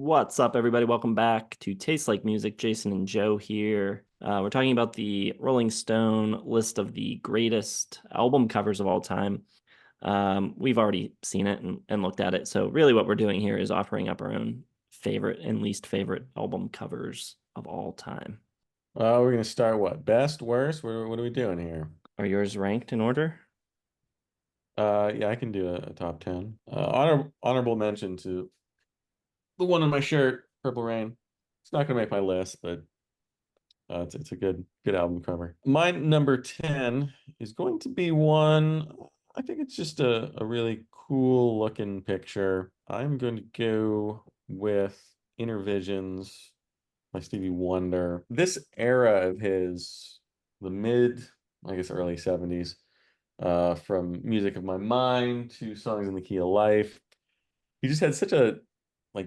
What's up, everybody? Welcome back to Taste Like Music. Jason and Joe here. We're talking about the Rolling Stone list of the greatest album covers of all time. We've already seen it and looked at it. So, really, what we're doing here is offering up our own favorite and least favorite album covers of all time. We're gonna start what? Best, worst? What are we doing here? Are yours ranked in order? Yeah, I can do a top 10. Honorable mention to the one on my shirt, Purple Rain. It's not gonna make my list, but it's a good album cover. My number 10 is going to be one. I think it's just a really cool looking picture. I'm going to go with Inner Visions by Stevie Wonder. This era of his, the mid, I guess early 70s, from Music of My Mind to Songs in the Key of Life. He just had such a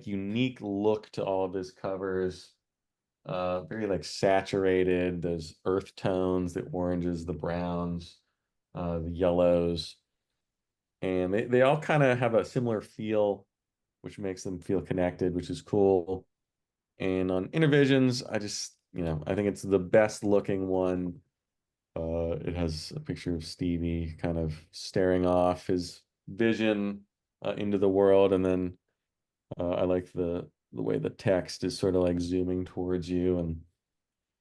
unique look to all of his covers. Very like saturated, those earth tones, the oranges, the browns, the yellows, and they all kind of have a similar feel, which makes them feel connected, which is cool. And on Intervisions, I think it's the best looking one. It has a picture of Stevie kind of staring off his vision into the world, and then I like the way the text is sort of like zooming towards you, and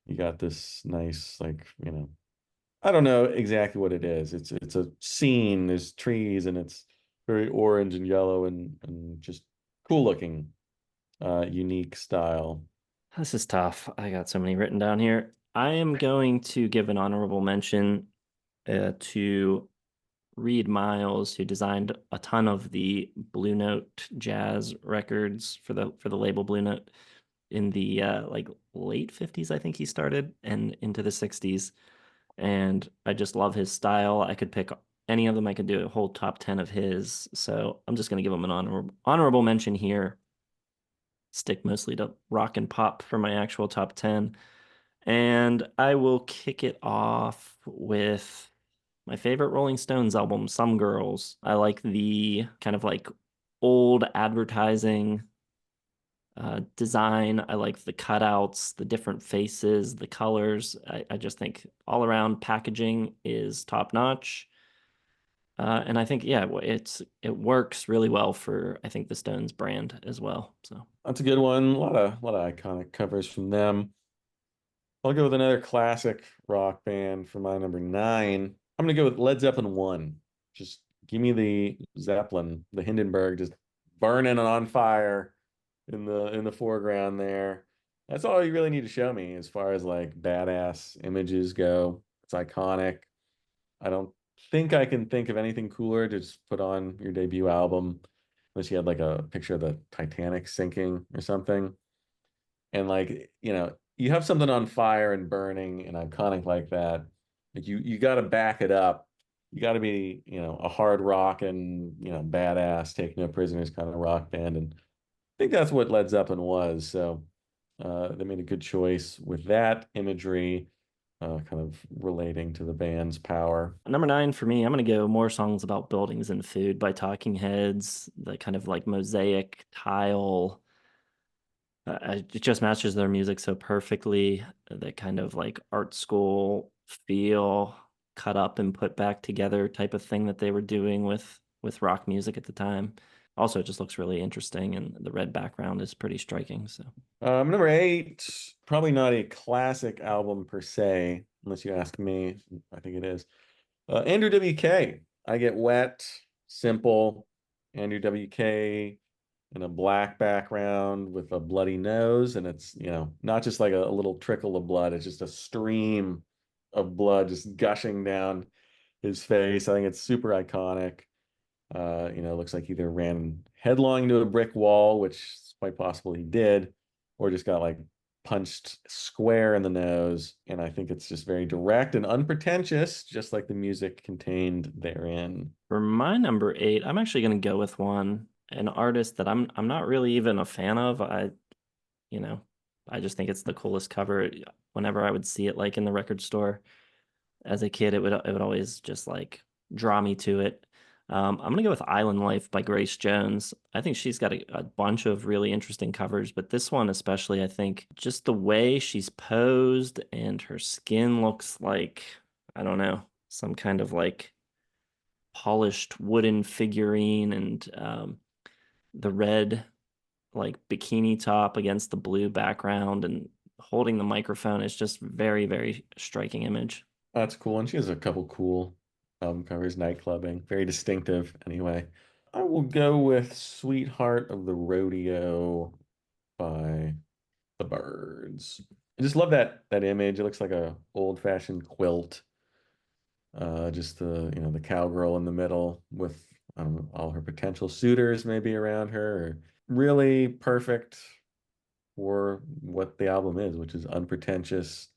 you got this nice I don't know exactly what it is. It's a scene. There's trees, and it's very orange and yellow and just cool looking, unique style. This is tough. I got so many written down here. I am going to give an honorable mention to Reed Miles, who designed a ton of the Blue Note jazz records for the label Blue Note in the like late 50s, I think he started, and into the 60s. And I just love his style. I could pick any of them. I could do a whole top 10 of his. So I'm just going to give him an honorable mention here. Stick mostly to rock and pop for my actual top 10. And I will kick it off with my favorite Rolling Stones album, Some Girls. I like the kind of like old advertising design. I like the cutouts, the different faces, the colors. I just think all around packaging is top notch. And I think, yeah, it works really well for I think the Stones brand as well. So That's a good one. A lot of iconic covers from them. I'll go with another classic rock band for my number nine. I'm gonna go with Led Zeppelin 1. Just give me the Zeppelin, the Hindenburg, just burning and on fire in the foreground there. That's all you really need to show me as far as like badass images go. It's iconic. I don't think I can think of anything cooler to just put on your debut album, unless you had like a picture of the Titanic sinking or something. And you have something on fire and burning and iconic like that. Like you got to back it up. You got to be, a hard rock and, badass, take no prisoners kind of rock band. And I think that's what Led Zeppelin was. So they made a good choice with that imagery, kind of relating to the band's power. number nine for me, I'm gonna go More Songs About Buildings and Food by Talking Heads. The kind of like mosaic tile. It just matches their music so perfectly. That kind of like art school feel, cut up and put back together type of thing that they were doing with rock music at the time. Also, it just looks really interesting, and the red background is pretty striking. So, Number eight, probably not a classic album per se, unless you ask me. I think it is. Andrew WK. I Get Wet, simple. Andrew WK in a black background with a bloody nose, and it's, not just like a little trickle of blood, it's just a stream of blood just gushing down his face. I think it's super iconic. Looks like he either ran headlong into a brick wall, which is quite possible he did, or just got like punched square in the nose. And I think it's just very direct and unpretentious, just like the music contained therein. for my number eight, I'm actually gonna go with an artist that I'm not really even a fan of. You know, I just think it's the coolest cover. Whenever I would see it like in the record store as a kid, it would always just like draw me to it. I'm gonna go with Island Life by Grace Jones. I think she's got a bunch of really interesting covers, but this one especially, I think just the way she's posed and her skin looks like, I don't know, some kind of like polished wooden figurine, and the red like bikini top against the blue background and holding the microphone is just very, very striking image. That's cool. And she has a couple cool album covers, Nightclubbing, very distinctive anyway. I will go with Sweetheart of the Rodeo by the Birds. I just love that image. It looks like a old-fashioned quilt. Just the cowgirl in the middle with all her potential suitors maybe around her. Really perfect for what the album is, which is unpretentious,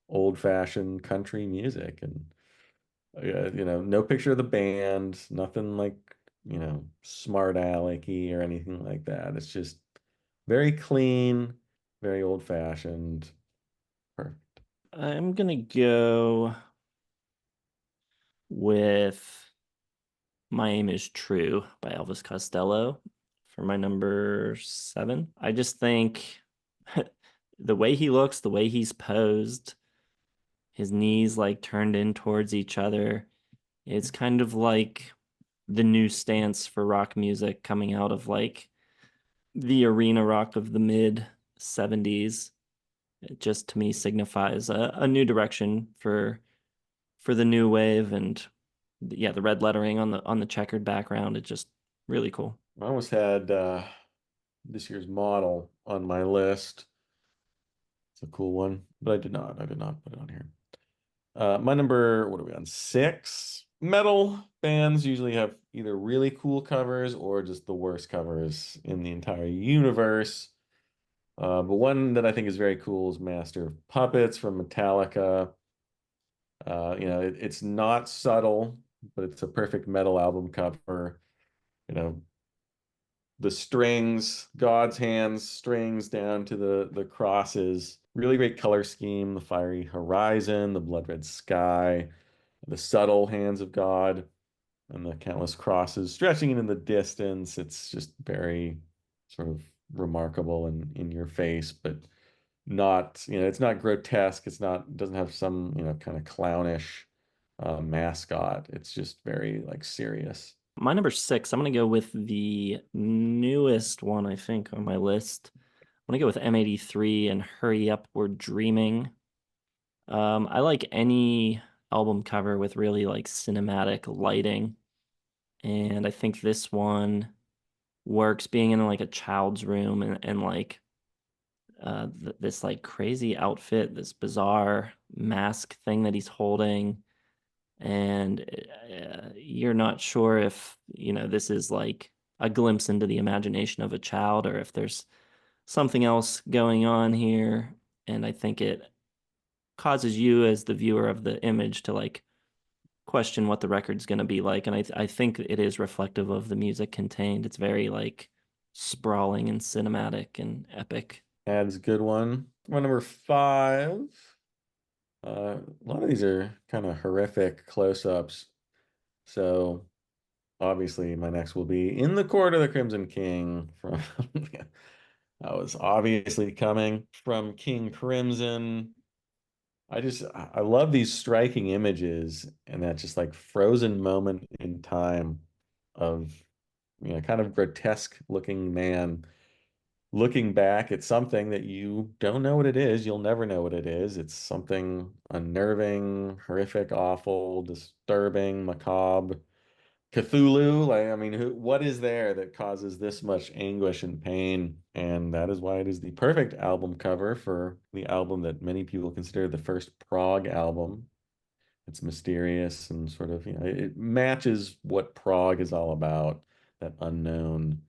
old-fashioned country music. And no picture of the band, nothing like, smart alecky or anything like that. It's just very clean, very old-fashioned. Perfect. I'm gonna go with My Aim is True by Elvis Costello for my number 7. I just think the way he looks, the way he's posed, his knees like turned in towards each other, it's kind of like the new stance for rock music coming out of like the arena rock of the mid 70s. It just to me signifies a new direction for the new wave, and yeah, the red lettering on the checkered background, it's just really cool. I almost had this year's model on my list. It's a cool one, but I did not. I did not put it on here. My number, what are we on? 6. Metal bands usually have either really cool covers or just the worst covers in the entire universe. But one that I think is very cool is Master of Puppets from Metallica. It's not subtle, but it's a perfect metal album cover. You know, the strings, God's hands, strings down to the crosses. Really great color scheme, the fiery horizon, the blood red sky, the subtle hands of God, and the countless crosses stretching into the distance. It's just very sort of remarkable and in your face, but not, it's not grotesque. It doesn't have some, kind of clownish mascot. It's just very like serious. My number 6, I'm gonna go with the newest one, I think, on my list. I'm gonna go with M83 and Hurry Up, We're Dreaming. I like any album cover with really like cinematic lighting, and I think this one works being in like a child's room, and like this like crazy outfit, this bizarre mask thing that he's holding, and you're not sure if, this is like a glimpse into the imagination of a child or if there's something else going on here. And I think it causes you as the viewer of the image to like question what the record's going to be like. And I think it is reflective of the music contained. It's very like sprawling and cinematic and epic. Ad's a good one. My number 5. A lot of these are kind of horrific close-ups. So obviously my next will be In the Court of the Crimson King from that was obviously coming from King Crimson. I love these striking images and that just like frozen moment in time of kind of grotesque looking man looking back at something that you don't know what it is. You'll never know what it is. It's something unnerving, horrific, awful, disturbing, macabre. Cthulhu, like I mean, what is there that causes this much anguish and pain? And that is why it is the perfect album cover for the album that many people consider the first prog album. It's mysterious and sort of, it matches what prog is all about, that unknown.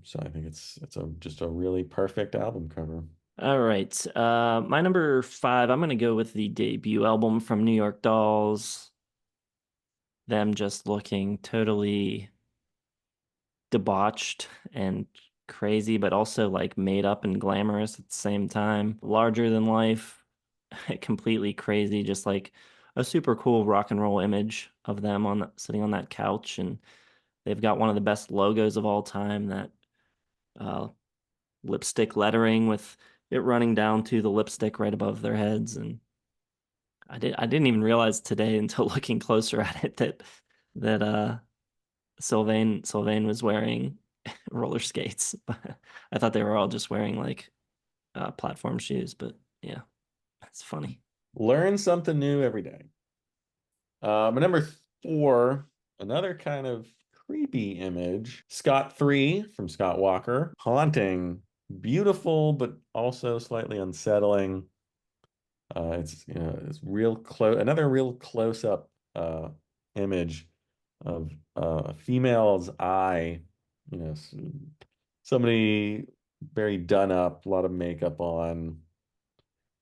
So I think it's just a really perfect album cover. All right. My number 5, I'm gonna go with the debut album from New York Dolls. Them just looking totally debauched and crazy, but also like made up and glamorous at the same time. Larger than life, completely crazy, just like a super cool rock and roll image of them sitting on that couch, and they've got one of the best logos of all time, that uh, lipstick lettering with it running down to the lipstick right above their heads. And I didn't even realize today until looking closer at it that Sylvain was wearing roller skates. I thought they were all just wearing like platform shoes, but yeah, that's funny. Learn something new every day. But number four, another kind of creepy image. Scott 3 from Scott Walker. Haunting, beautiful, but also slightly unsettling. It's real close, another real close-up image of a female's eye. Somebody very done up, a lot of makeup on,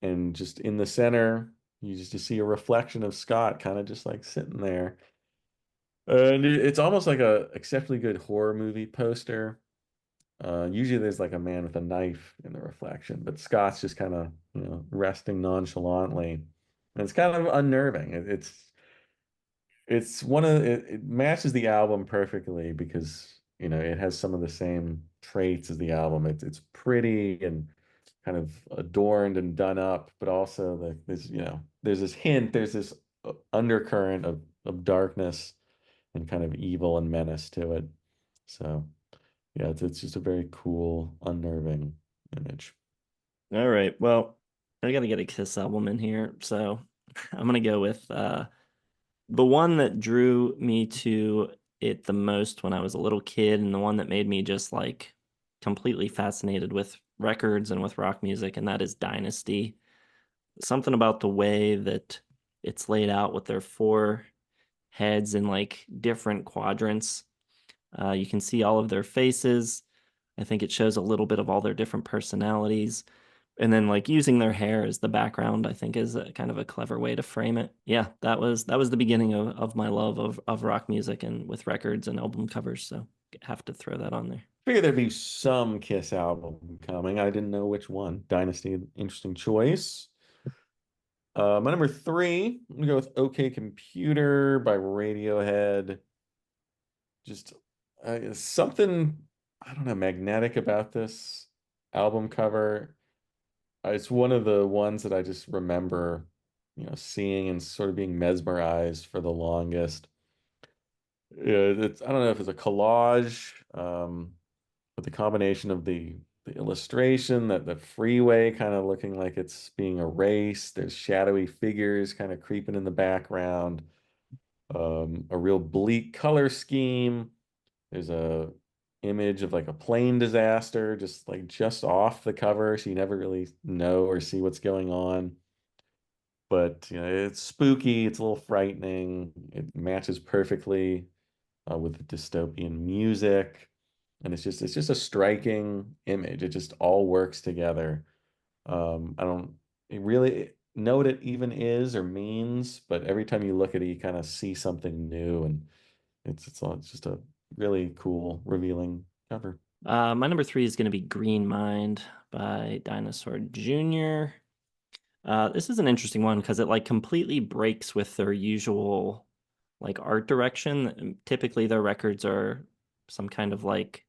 and just in the center, you see a reflection of Scott, kind of just like sitting there. And it's almost like a exceptionally good horror movie poster. Usually there's like a man with a knife in the reflection, but Scott's just kind of, resting nonchalantly. And it's kind of unnerving. It's it matches the album perfectly because, it has some of the same traits as the album. It's pretty and kind of adorned and done up, but also there's this hint, there's this undercurrent of darkness and kind of evil and menace to it. So yeah, it's just a very cool, unnerving image. All right, well, I gotta get a Kiss album in here, so I'm gonna go with the one that drew me to it the most when I was a little kid, and the one that made me just like completely fascinated with records and with rock music, and that is Dynasty. Something about the way that it's laid out with their four heads in like different quadrants. You can see all of their faces. I think it shows a little bit of all their different personalities. And then like using their hair as the background, I think is a kind of a clever way to frame it. Yeah, that was the beginning of my love of rock music and with records and album covers. So have to throw that on there. Figured there'd be some Kiss album coming. I didn't know which one. Dynasty, interesting choice. My number three, I'm gonna go with OK Computer by Radiohead. Just something, I don't know, magnetic about this album cover. It's one of the ones that I just remember, seeing and sort of being mesmerized for the longest. Yeah, I don't know if it's a collage, but the combination of the illustration, that the freeway kind of looking like it's being erased. There's shadowy figures kind of creeping in the background. A real bleak color scheme. There's a image of like a plane disaster, just off the cover, so you never really know or see what's going on. But it's spooky, it's a little frightening. It matches perfectly with the dystopian music, and it's just a striking image. It just all works together. I don't really know what it even is or means, but every time you look at it, you kind of see something new, and it's just a really cool, revealing cover. My number three is going to be Green Mind by Dinosaur Jr. This is an interesting one because it like completely breaks with their usual like art direction. Typically, their records are some kind of like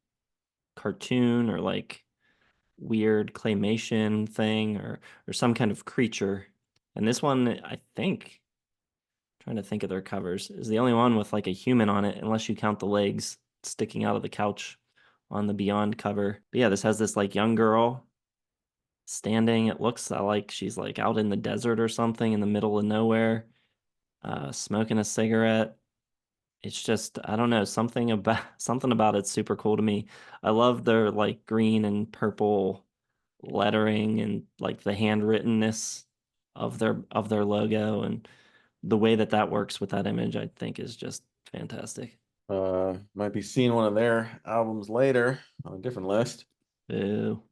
cartoon or like weird claymation thing or some kind of creature. And this one, I think, trying to think of their covers, is the only one with like a human on it, unless you count the legs sticking out of the couch on the Beyond cover. But yeah, this has this like young girl standing. It looks like she's like out in the desert or something in the middle of nowhere, smoking a cigarette. It's just, I don't know, something about it's super cool to me. I love their like green and purple lettering and like the handwrittenness of their logo, and the way that that works with that image, I think is just fantastic. Might be seeing one of their albums later on a different list. Boo.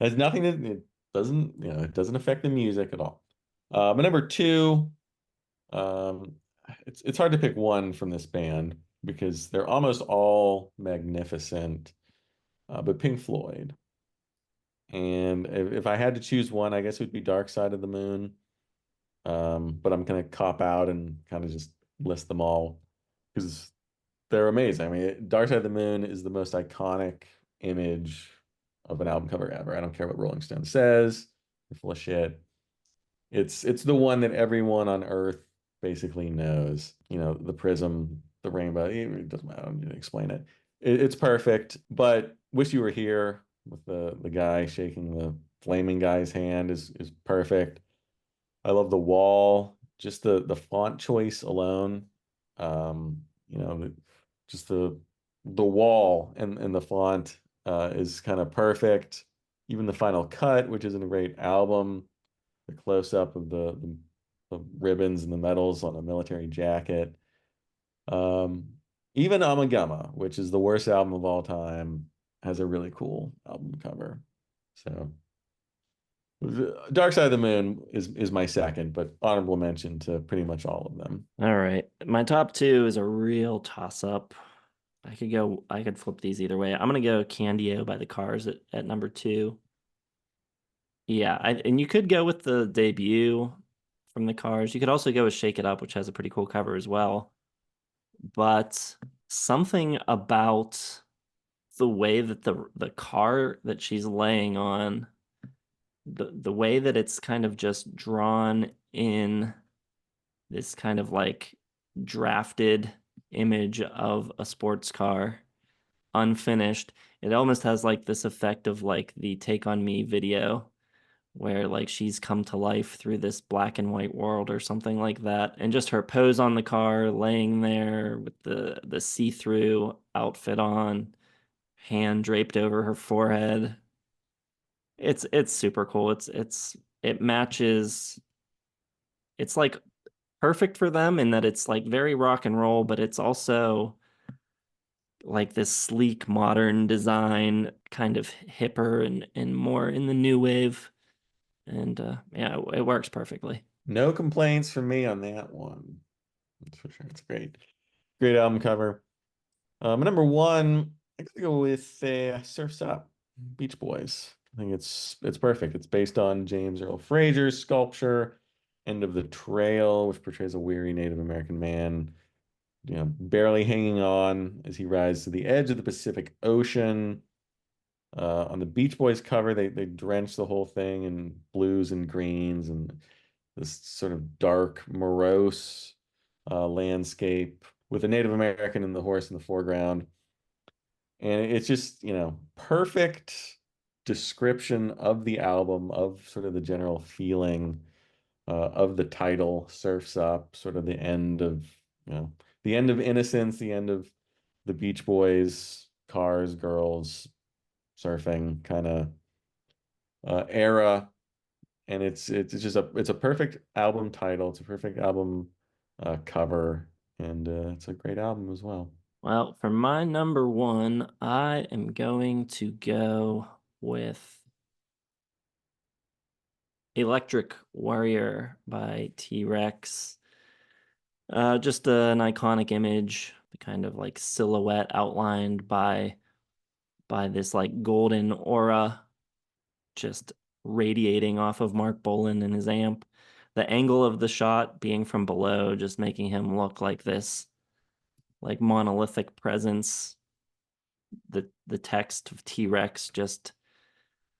Has nothing to, it doesn't affect the music at all. But number two, um, it's hard to pick one from this band because they're almost all magnificent. But Pink Floyd. And if I had to choose one, I guess it would be Dark Side of the Moon. But I'm gonna cop out and kind of just list them all because they're amazing. I mean, Dark Side of the Moon is the most iconic image of an album cover ever. I don't care what Rolling Stone says. They're full of shit. It's the one that everyone on Earth basically knows. You know, the prism, the rainbow. It doesn't matter. I don't need to explain it. It's perfect. But Wish You Were Here with the guy shaking the flaming guy's hand is perfect. I love the wall, just the font choice alone. You know, just the wall and the font is kind of perfect. Even the final cut, which isn't a great album, the close up of the ribbons and the medals on a military jacket. Um, Even Amagama, which is the worst album of all time, has a really cool album cover. So Dark Side of the Moon is my second, but honorable mention to pretty much all of them. All right. My top two is a real toss-up. I could flip these either way. I'm gonna go Candio by the Cars at number two. Yeah, and you could go with the debut from the Cars. You could also go with Shake It Up, which has a pretty cool cover as well. But something about the way that the car that she's laying on, the way that it's kind of just drawn in this kind of like drafted image of a sports car, unfinished. It almost has like this effect of like the Take On Me video where like she's come to life through this black and white world or something like that. And just her pose on the car, laying there with the see-through outfit on, hand draped over her forehead. It's super cool. It matches. It's like perfect for them in that it's like very rock and roll, but it's also like this sleek modern design, kind of hipper and more in the new wave. And yeah, it works perfectly. No complaints from me on that one. That's for sure. It's great. Great album cover. Number one, I gotta go with Surf's Up, Beach Boys. I think it's perfect. It's based on James Earl Frazier's sculpture, End of the Trail, which portrays a weary Native American man, you know, barely hanging on as he rides to the edge of the Pacific Ocean. On the Beach Boys cover, they drench the whole thing in blues and greens and this sort of dark, morose landscape with a Native American and the horse in the foreground. And it's just, you know, perfect description of the album, of sort of the general feeling of the title, Surf's Up, sort of the end of, you know, the end of innocence, the end of the Beach Boys, cars, girls, surfing kind of era. And it's just it's a perfect album title. It's a perfect album cover, and it's a great album as well. Well, for my number one, I am going to go with Electric Warrior by T-Rex. Just an iconic image, the kind of like silhouette outlined by this like golden aura just radiating off of Mark Bolan and his amp. The angle of the shot being from below, just making him look like this like monolithic presence. The text of T-Rex just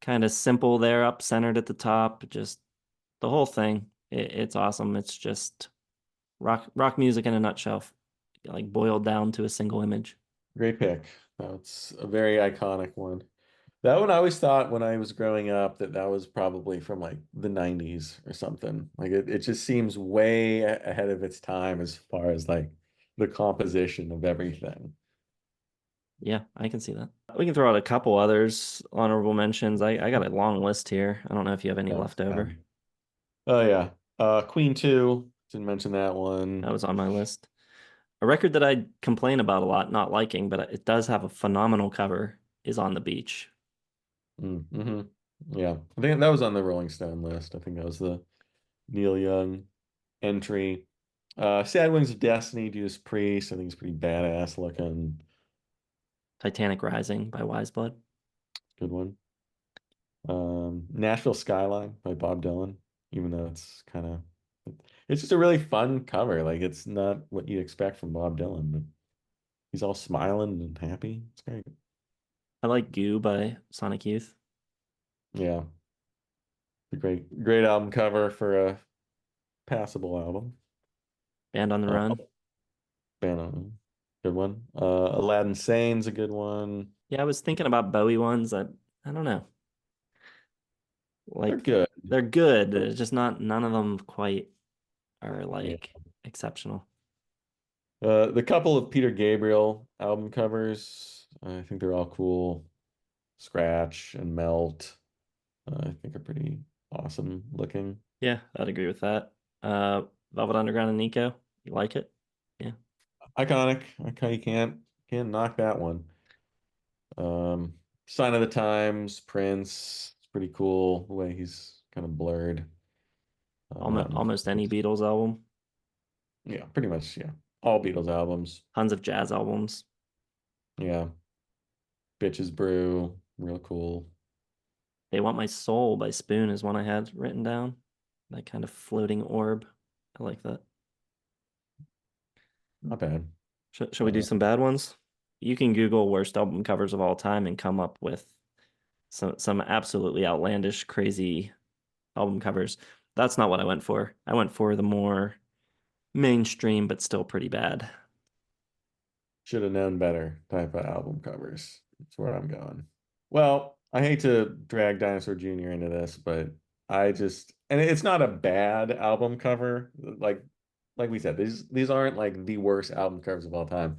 kind of simple there, up centered at the top. Just the whole thing. It's awesome. It's just rock music in a nutshell, like boiled down to a single image. Great pick. That's a very iconic one. That one I always thought when I was growing up that that was probably from like the 90s or something. Like it just seems way ahead of its time as far as like the composition of everything. Yeah, I can see that. We can throw out a couple others, honorable mentions. I got a long list here. I don't know if you have any Yeah. left over. Oh yeah. Queen 2, didn't mention that one. That was on my list. A record that I complain about a lot, not liking, but it does have a phenomenal cover, is On the Beach. Mm-hmm. Yeah. I think that was on the Rolling Stone list. I think that was the Neil Young entry. Sad Wings of Destiny, Judas Priest. I think it's pretty badass looking. Titanic Rising by Wise Blood. Good one. Nashville Skyline by Bob Dylan, even though it's kind of It's just a really fun cover. Like it's not what you expect from Bob Dylan, but he's all smiling and happy. It's great. I like Goo by Sonic Youth. Yeah, a great album cover for a passable album. Band on the Uh, Run. good one. Aladdin Sane's a good one. Yeah, I was thinking about Bowie ones. I don't know. They're Like good. they're good. It's just not none of them quite are Yeah. like exceptional. The couple of Peter Gabriel album covers, I think they're all cool. Scratch and Melt, I think are pretty awesome looking. Yeah, I'd agree with that. Velvet Underground and Nico. You like it? Yeah. Iconic. You can't knock that one. Sign of the Times, Prince. It's pretty cool the way he's kind of blurred. Almost Um, almost any Beatles album. yeah, pretty much. Yeah, all Beatles albums. Tons of jazz albums. Yeah, Bitches Brew, real cool. They Want My Soul by Spoon is one I had written down. That kind of floating orb. I like that. Not bad. Shall we do Uh, some bad ones? You can Google worst album covers of all time and come up with some absolutely outlandish, crazy album covers. That's not what I went for. I went for the more mainstream but still pretty bad. Should have known better type of album covers. That's where I'm going. Well, I hate to drag Dinosaur Jr. into this, but and it's not a bad album cover. Like we said, these aren't like the worst album covers of all time.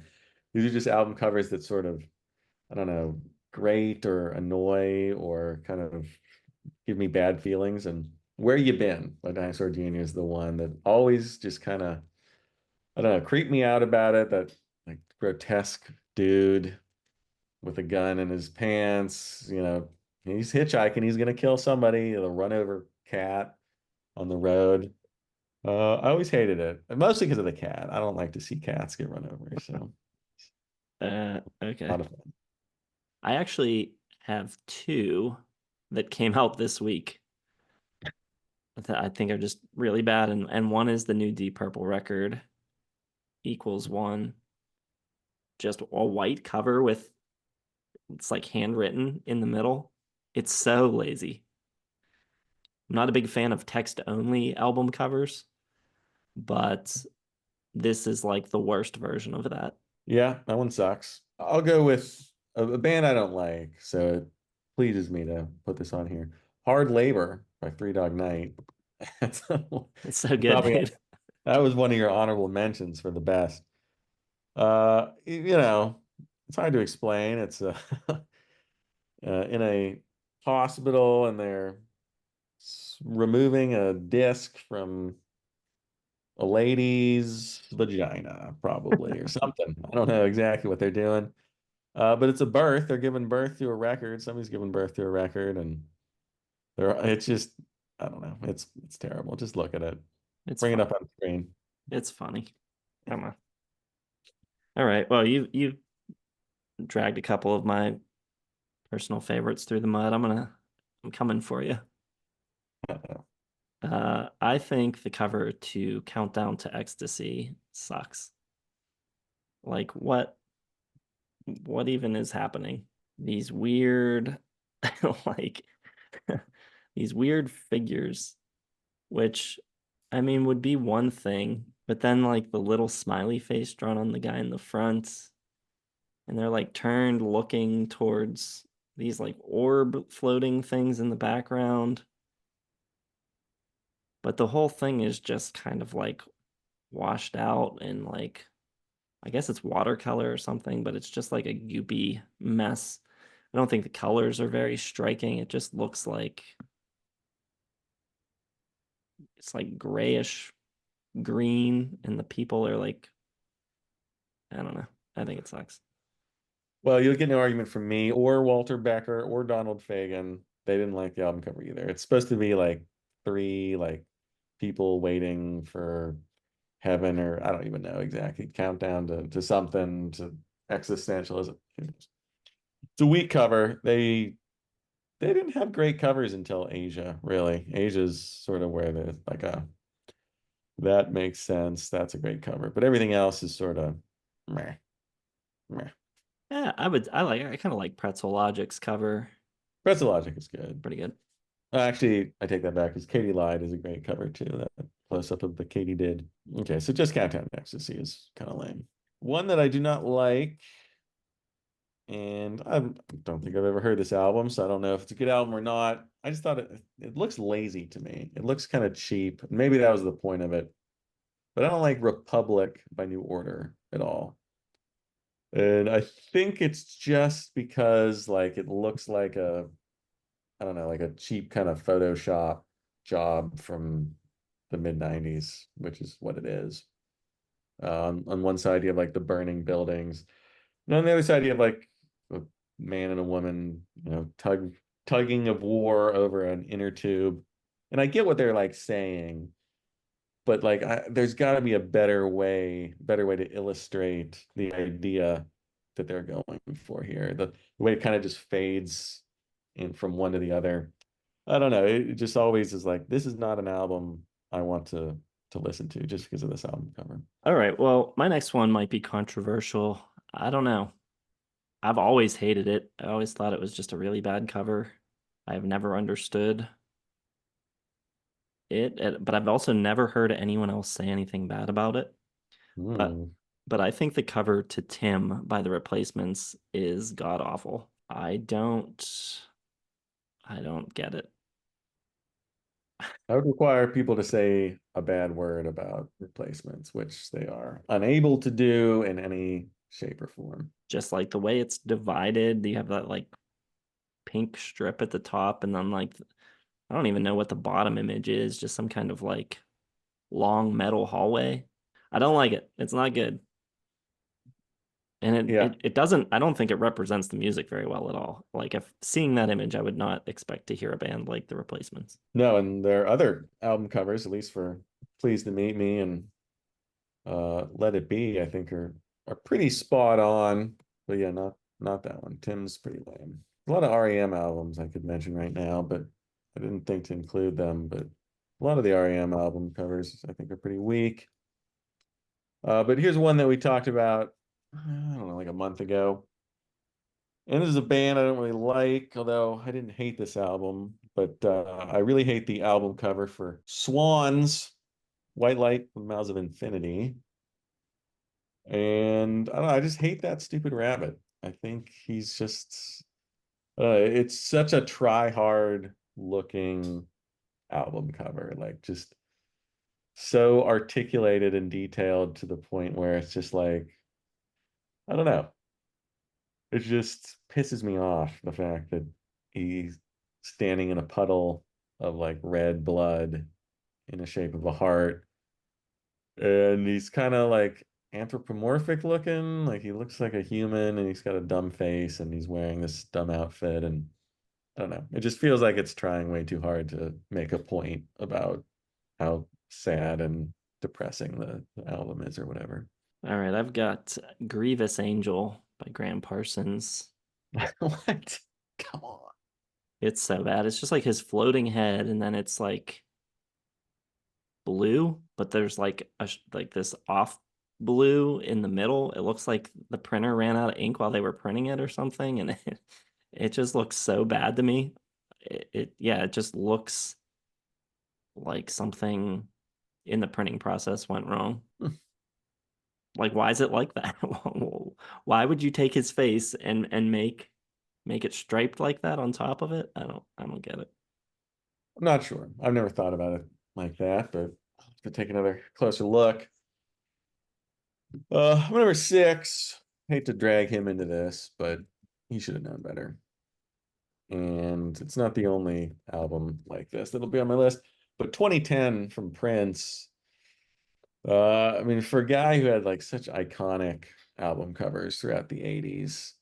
These are just album covers that sort of, I don't know, grate or annoy or kind of give me bad feelings. And Where You Been by Dinosaur Jr. is the one that always just kind of, I don't know, creep me out about it. That like grotesque dude with a gun in his pants, he's hitchhiking, he's gonna kill somebody, he'll run over cat on the road. I always hated it, mostly because of the cat. I don't like to see cats get run over, so Okay. not a fan. I actually have two that came out this week that I think are just really bad, and one is the new Deep Purple record, Equals One. Just a white cover with it's like handwritten in the middle. It's so lazy. I'm not a big fan of text only album covers, but this is like the worst version of that. Yeah, that one sucks. I'll go with a band I don't like, so it pleases me to put this on here. Hard Labor by Three Dog Night. That's It's so good, probably dude. that was one of your honorable mentions for the best. It's hard to explain. It's in a hospital and they're removing a disc from a lady's vagina, probably, or something. I don't know exactly what they're doing. But it's a birth. They're giving birth to a record. Somebody's giving birth to a record, and it's just, I don't know. It's terrible. Just look at it. It's Bring it fun. up on screen. It's funny. Come on. All right. Well, you dragged a couple of my personal favorites through the mud. I'm coming for you. I think the cover to Countdown to Ecstasy sucks. Like what even is happening? These weird like these weird figures, which I mean would be one thing, but then like the little smiley face drawn on the guy in the front, and they're like turned looking towards these like orb floating things in the background. But the whole thing is just kind of like washed out and like I guess it's watercolor or something, but it's just like a goopy mess. I don't think the colors are very striking. It just looks like it's like grayish green, and the people are like, I don't know. I think it sucks. Well, you'll get no argument from me or Walter Becker or Donald Fagen. They didn't like the album cover either. It's supposed to be like three like people waiting for heaven, or I don't even know exactly. Countdown to something to existentialism. It's a weak cover. They didn't have great covers until Asia, really. Asia's sort of where there's like a That makes sense. That's a great cover. But everything else is sort of meh, meh. Yeah, I kind of like Pretzel Logic's cover. Pretzel Logic is good. Pretty good. Actually, I take that back because Katie Lied is a great cover too. That close up of the Katie did. Okay, so just Countdown to Ecstasy is kind of lame. One that I do not like, and I don't think I've ever heard this album, so I don't know if it's a good album or not. I just thought it looks lazy to me. It looks kind of cheap. Maybe that was the point of it. But I don't like Republic by New Order at all. And I think it's just because like it looks like a, I don't know, like a cheap kind of Photoshop job from the mid 90s, which is what it is. On one side you have like the burning buildings. And on the other side you have like a man and a woman, tugging of war over an inner tube. And I get what they're like saying, but like there's got to be a better way to illustrate the idea that they're going for here. The way it kind of just fades in from one to the other. I don't know. It just always is like this is not an album I want to listen to just because of this album cover. All right, well, my next one might be controversial. I don't know. I've always hated it. I always thought it was just a really bad cover. I've never understood but I've also never heard anyone else say anything bad about it. But Hmm. but I think the cover to Tim by the Replacements is god awful. I don't get it. I would require people to say a bad word about replacements, which they are unable to do in any shape or form. Just like the way it's divided, you have that like pink strip at the top, and then like I don't even know what the bottom image is, just some kind of like long metal hallway. I don't like it. It's not good. And Yeah. it doesn't, I don't think it represents the music very well at all. Like if seeing that image, I would not expect to hear a band like The Replacements. No, and their other album covers, at least for Pleased to Meet Me and Let It Be, I think are pretty spot on. But yeah, not that one. Tim's pretty lame. A lot of REM albums I could mention right now, but I didn't think to include them. But a lot of the REM album covers I think are pretty weak. But here's one that we talked about, I don't know, like a month ago. And this is a band I don't really like, although I didn't hate this album, but I really hate the album cover for Swans, White Light with Mouths of Infinity. And I don't know, I just hate that stupid rabbit. I think he's just it's such a try hard looking album cover, like just so articulated and detailed to the point where it's just like, I don't know. It just pisses me off the fact that he's standing in a puddle of like red blood in the shape of a heart. And he's kind of like anthropomorphic looking, like he looks like a human and he's got a dumb face and he's wearing this dumb outfit. And I don't know. It just feels like it's trying way too hard to make a point about how sad and depressing the album is or whatever. All right, I've got Grievous Angel by Graham Parsons. What? Come on. It's so bad. It's just like his floating head, and then it's like blue, but there's like like this off blue in the middle. It looks like the printer ran out of ink while they were printing it or something, and it just looks so bad to me. Yeah, it just looks like something in the printing process went wrong. Like, why is it like that? Why would you take his face and make it striped like that on top of it? I don't get it. I'm not sure. I've never thought about it like that, but I'll have to take another closer look. Number six. Hate to drag him into this, but he should have known better. And it's not the only album like this that'll be on my list. But 2010 from Prince. I mean, for a guy who had like such iconic album covers throughout the 80s,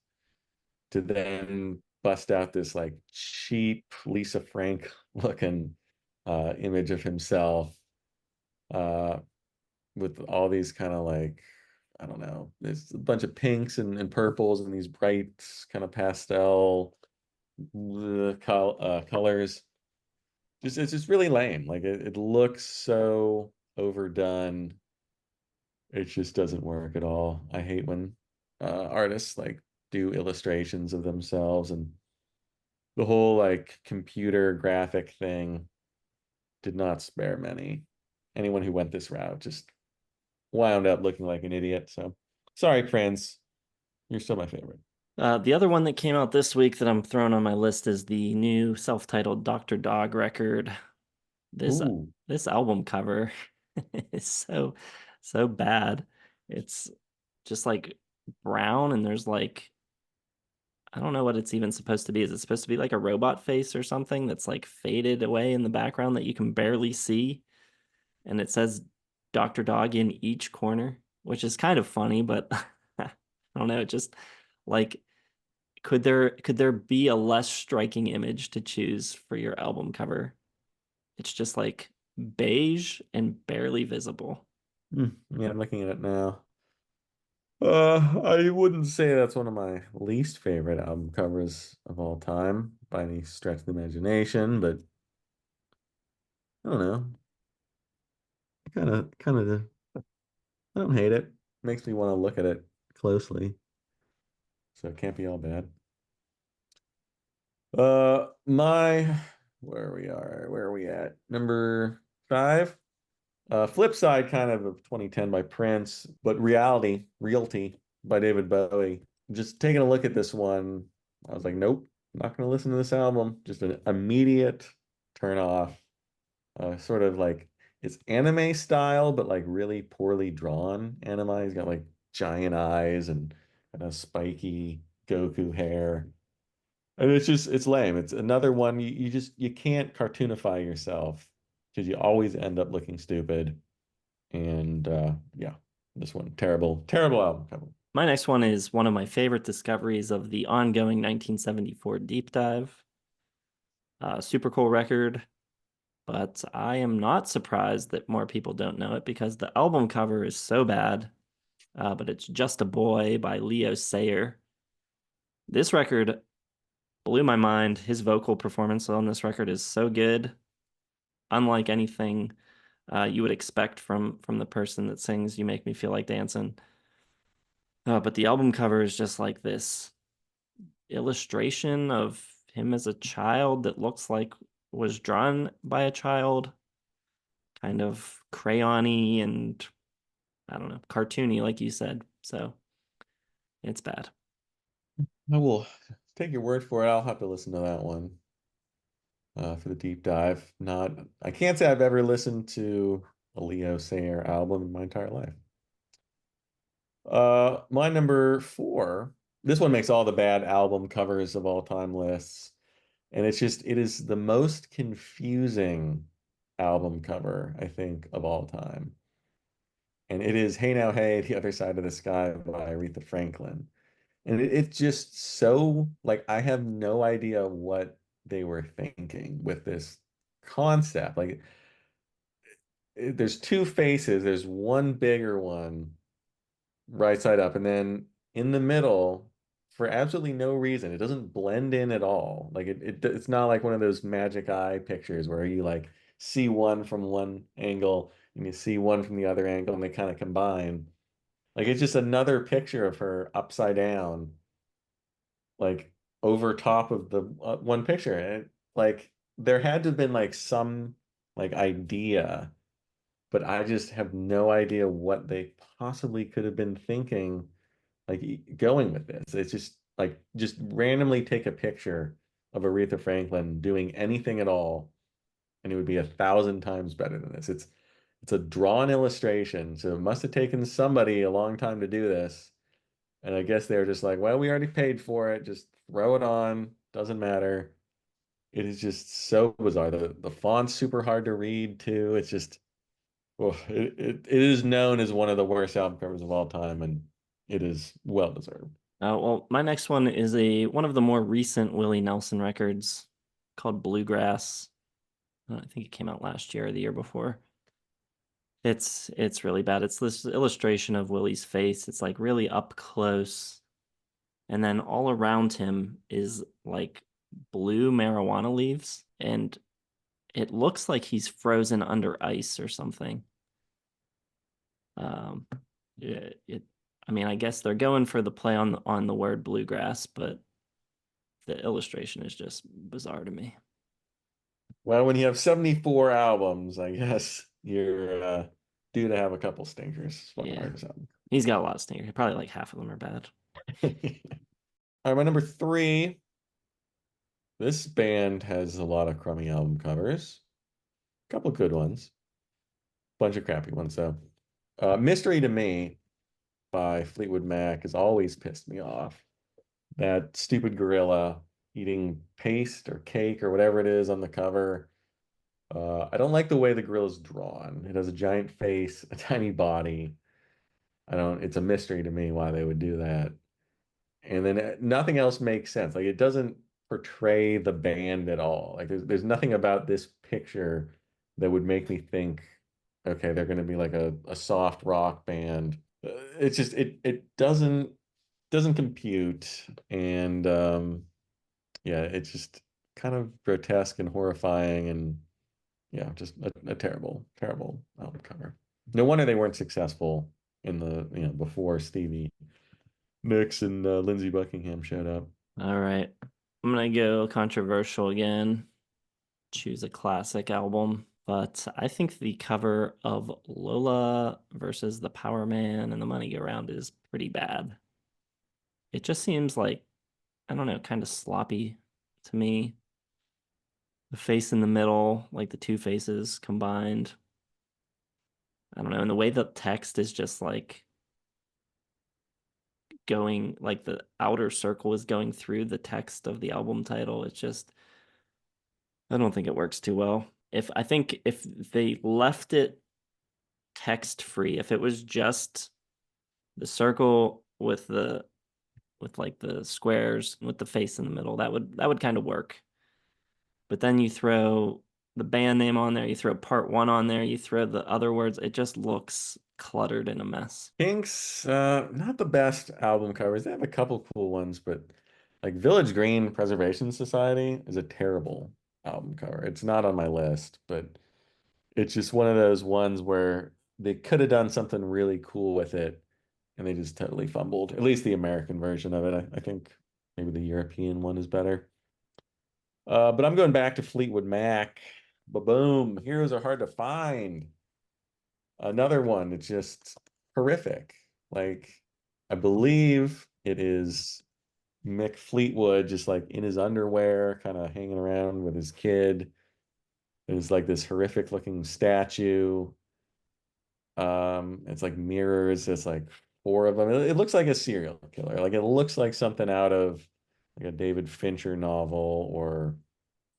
to then bust out this like cheap Lisa Frank looking image of himself uh, with all these kind of like, I don't know, there's a bunch of pinks and purples and these bright kind of pastel colors. Just it's just really lame. Like it looks so overdone. It just doesn't work at all. I hate when artists like do illustrations of themselves, and the whole like computer graphic thing did not spare many. Anyone who went this route just wound up looking like an idiot. So sorry, Prince. You're still my favorite. The other one that came out this week that I'm throwing on my list is the new self-titled Dr. Dog record. This Ooh. this album cover is so bad. It's just like brown and there's like I don't know what it's even supposed to be. Is it supposed to be like a robot face or something that's like faded away in the background that you can barely see? And it says Dr. Dog in each corner, which is kind of funny, but I don't know, it just like could there be a less striking image to choose for your album cover? It's just like beige and barely visible. Yeah, I'm looking at it now. I wouldn't say that's one of my least favorite album covers of all time by any stretch of the imagination, but I don't know. Kind of, I don't hate it. Makes me want to look at it closely, so it can't be all bad. My where are we at? Number five. Flip side kind of 2010 by Prince, but Realty by David Bowie. Just taking a look at this one, I was like, nope, not going to listen to this album. Just an immediate turn off. Sort of like it's anime style, but like really poorly drawn anime. He's got like giant eyes and kind of spiky Goku hair. And it's lame. It's another one you can't cartoonify yourself because you always end up looking stupid. And yeah, this one, terrible album cover. My next one is one of my favorite discoveries of the ongoing 1974 deep dive. Super cool record, but I am not surprised that more people don't know it because the album cover is so bad. But it's Just a Boy by Leo Sayer. This record blew my mind. His vocal performance on this record is so good, unlike anything you would expect from the person that sings "You Make Me Feel Like Dancing." But the album cover is just like this illustration of him as a child that looks like was drawn by a child, kind of crayony and I don't know, cartoony, like you said. So it's bad. I will take your word for it. I'll have to listen to that one for the deep dive. I can't say I've ever listened to a Leo Sayer album in my entire life. My number four. This one makes all the bad album covers of all time lists, and it is the most confusing album cover I think of all time. And it is Hey Now Hey, The Other Side of the Sky by Aretha Franklin. And it's just so like I have no idea what they were thinking with this concept. Like there's two faces, there's one bigger one right side up, and then in the middle, for absolutely no reason, it doesn't blend in at all. Like it's not like one of those magic eye pictures where you like see one from one angle and you see one from the other angle and they kind of combine. Like it's just another picture of her upside down, like over top of the one picture. And like there had to have been like some like idea, but I just have no idea what they possibly could have been thinking, like going with this. It's just like just randomly take a picture of Aretha Franklin doing anything at all, and it would be 1,000 times better than this. It's a drawn illustration, so it must have taken somebody a long time to do this. And I guess they were just like, well, we already paid for it. Just throw it on. Doesn't matter. It is just so bizarre. The font's super hard to read too. It's just, oh, it is known as one of the worst album covers of all time, and it is well deserved. Well, my next one is a one of the more recent Willie Nelson records called Bluegrass. I think it came out last year or the year before. It's really bad. It's this illustration of Willie's face. It's like really up close, and then all around him is like blue marijuana leaves, and it looks like he's frozen under ice or something. Um, I mean, I guess they're going for the play on the word bluegrass, but the illustration is just bizarre to me. Well, when you have 74 albums, I guess you're due to have a couple stinkers, as far Yeah, as he's got a lot of stinkers. Probably like half of them are bad. All right, my number three. This band has a lot of crummy album covers. A couple good ones, bunch of crappy ones though. Mystery to Me by Fleetwood Mac has always pissed me off. That stupid gorilla eating paste or cake or whatever it is on the cover. I don't like the way the gorilla's drawn. It has a giant face, a tiny body. I don't, it's a mystery to me why they would do that. And then nothing else makes sense. Like it doesn't portray the band at all. Like there's nothing about this picture that would make me think, okay, they're going to be like a soft rock band. It's just it doesn't compute, and yeah, it's just kind of grotesque and horrifying, and yeah, just a terrible album cover. No wonder they weren't successful in the before Stevie Nicks and Lindsey Buckingham showed up. All right, I'm gonna go controversial again. Choose a classic album, but I think the cover of Lola versus the Power Man and the Money Go Round is pretty bad. It just seems like, I don't know, kind of sloppy to me. The face in the middle, like the two faces combined. I don't know. And the way the text is just like going, like the outer circle is going through the text of the album title. It's just, I don't think it works too well. I think if they left it text free, if it was just the circle with like the squares with the face in the middle, that would kind of work. But then you throw the band name on there, you throw part one on there, you throw the other words, it just looks cluttered and a mess. Kinks, not the best album covers. They have a couple cool ones, but like Village Green Preservation Society is a terrible album cover. It's not on my list, but it's just one of those ones where they could have done something really cool with it, and they just totally fumbled. At least the American version of it. I think maybe the European one is better. But I'm going back to Fleetwood Mac. Ba-boom. Heroes are hard to find. Another one, it's just horrific. Like, I believe it is Mick Fleetwood just like in his underwear, kind of hanging around with his kid. There's like this horrific looking statue. It's like mirrors. It's like four of them. It looks like a serial killer. Like it looks like something out of like a David Fincher novel or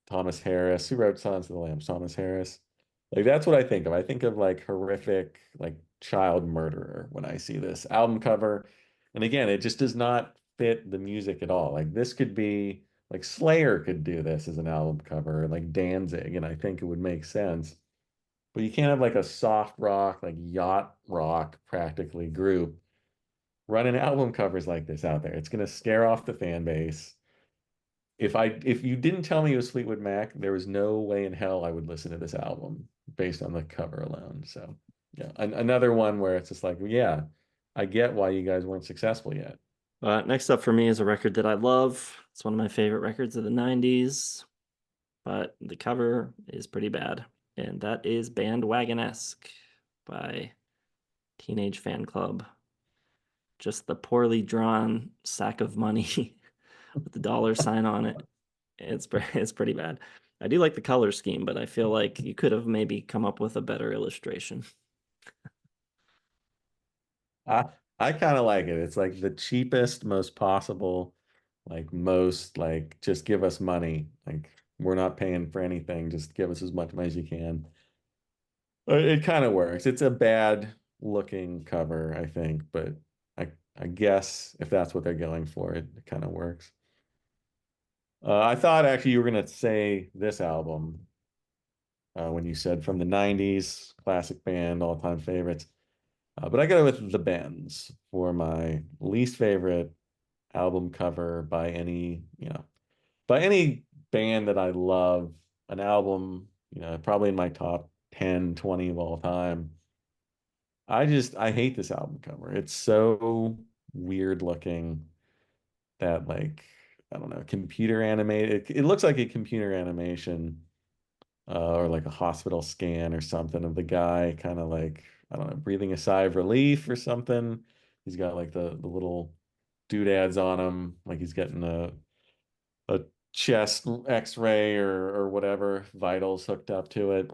Thomas Harris. Who wrote Silence of the Lambs? Thomas Harris. Like that's what I think of. I think of like horrific, like child murderer when I see this album cover. And again, it just does not fit the music at all. Like this could be like Slayer could do this as an album cover, like Danzig, and I think it would make sense. But you can't have like a soft rock, like yacht rock practically group running album covers like this out there. It's gonna scare off the fan base. If you didn't tell me it was Fleetwood Mac, there was no way in hell I would listen to this album based on the cover alone. So yeah, another one where it's just like, yeah, I get why you guys weren't successful yet. Next up for me is a record that I love. It's one of my favorite records of the 90s, but the cover is pretty bad. And that is Bandwagon-esque by Teenage Fan Club. Just the poorly drawn sack of money with the dollar sign on it. It's pretty bad. I do like the color scheme, but I feel like you could have maybe come up with a better illustration. I I kind of like it. It's like the cheapest, most possible, like most like just give us money. Like we're not paying for anything. Just give us as much money as you can. It kind of works. It's a bad looking cover, I think, but I guess if that's what they're going for, it kind of works. I thought actually you were gonna say this album when you said from the 90s, classic band, all-time favorites. But I go with The Bends for my least favorite album cover by by any band that I love, an album, probably in my top 10, 20 of all time. I hate this album cover. It's so weird looking that like I don't know, computer animated. It looks like a computer animation or like a hospital scan or something of the guy kind of like I don't know, breathing a sigh of relief or something. He's got like the little doodads on him, like he's getting a chest X-ray or whatever, vitals hooked up to it.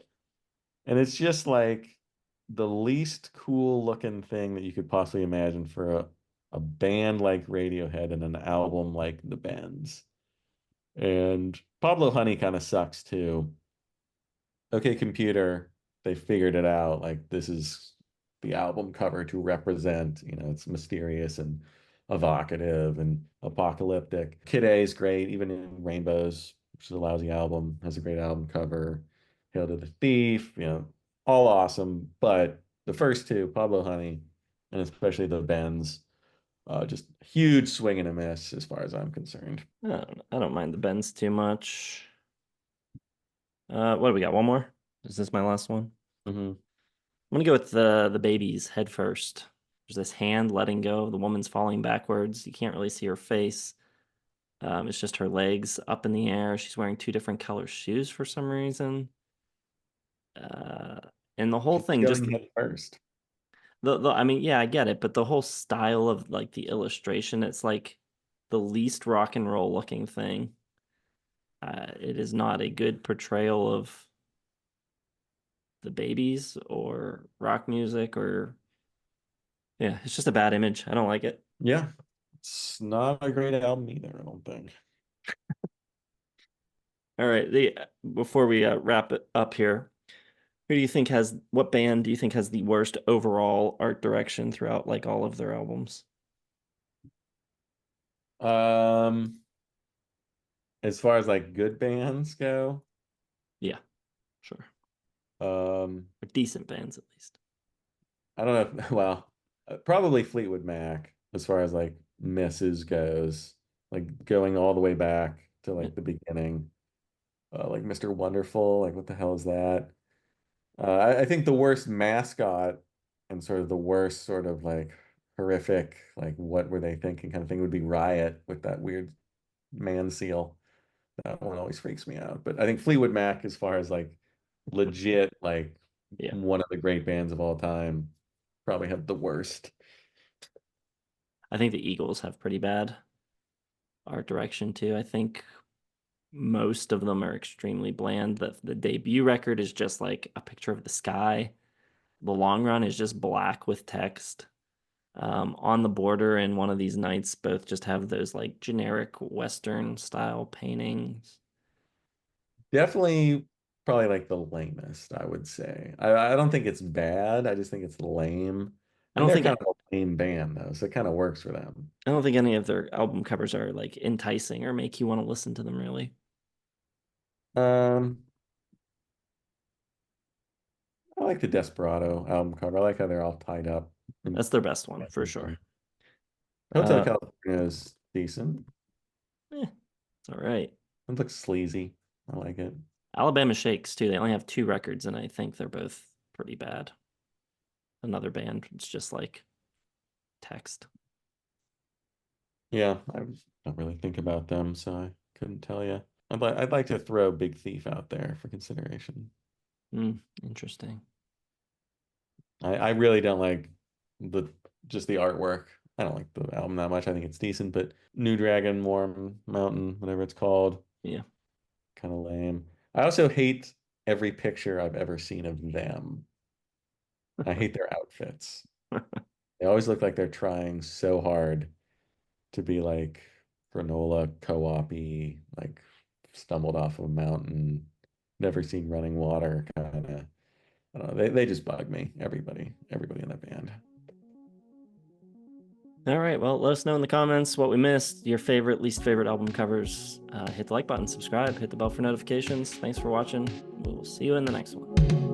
And it's just like the least cool looking thing that you could possibly imagine for a band like Radiohead and an album like The Bends. And Pablo Honey kind of sucks too. Okay, computer, they figured it out. Like this is the album cover to represent, it's mysterious and evocative and apocalyptic. Kid A is great, even in Rainbows, which is a lousy album, has a great album cover. Hail to the Thief, all awesome. But the first two, Pablo Honey, and especially the Bends, just huge swing and a miss as far as I'm concerned. I don't mind the bends too much. What do we got? One more? Is this my last one? Hmm. I'm gonna go with the babies head first. There's this hand letting go. The woman's falling backwards. You can't really see her face. It's just her legs up in the air. She's wearing two different color shoes for some reason. Uh, and the whole She's thing just going head first. I mean, yeah, I get it, but the whole style of like the illustration, it's like the least rock and roll looking thing. It is not a good portrayal of the babies or rock music or yeah, it's just a bad image. I don't like it. Yeah, it's not a great album either, I don't think. All right, the before we wrap it up here, who do you think has what band do you think has the worst overall art direction throughout like all of their albums? Um, as far as like good bands go, Yeah, sure. um, Or decent bands at least. I don't know. Well, probably Fleetwood Mac as far as like misses goes, like going all the way back to Yeah. like the beginning, like Mr. Wonderful. Like what the hell is that? I think the worst mascot and sort of the worst sort of like horrific, like what were they thinking kind of thing would be Riot with that weird man seal. That one always freaks me out. But I think Fleetwood Mac, as far as like legit, like Yeah. one of the great bands of all time, probably have the worst. I think the Eagles have pretty bad art direction too. I think most of them are extremely bland. The debut record is just like a picture of the sky. The long run is just black with text. On the Border and One of These Nights both just have those like generic Western style paintings. Definitely probably like the lamest, I would say. I don't think it's bad. I just think it's lame. I And don't they're think kind of a lame band though, so it kind of works for them. I don't think any of their album covers are like enticing or make you want to listen to them really. Um, I like the Desperado album cover. I like how they're all tied up. And That's their best one for sure. Hotel Uh, California is decent. it's all right. It looks sleazy. I like it. Alabama Shakes too. They only have two records, and I think they're both pretty bad. Another band. It's just like text. Yeah, I don't really think about them, so I couldn't tell you. I'd like to throw Big Thief out there for consideration. Interesting. I really don't like the just the artwork. I don't like the album that much. I think it's decent, but New Dragon, Warm Mountain, whatever it's called, Yeah. kind of lame. I also hate every picture I've ever seen of them. I hate their outfits. They always look like they're trying so hard to be like granola co-op-y, like stumbled off of a mountain, never seen running water kind of. I don't know. They just bug me. Everybody in that band. All right. Well, let us know in the comments what we missed, your favorite, least favorite album covers. Hit the like button, subscribe, hit the bell for notifications. Thanks for watching. We'll see you in the next one.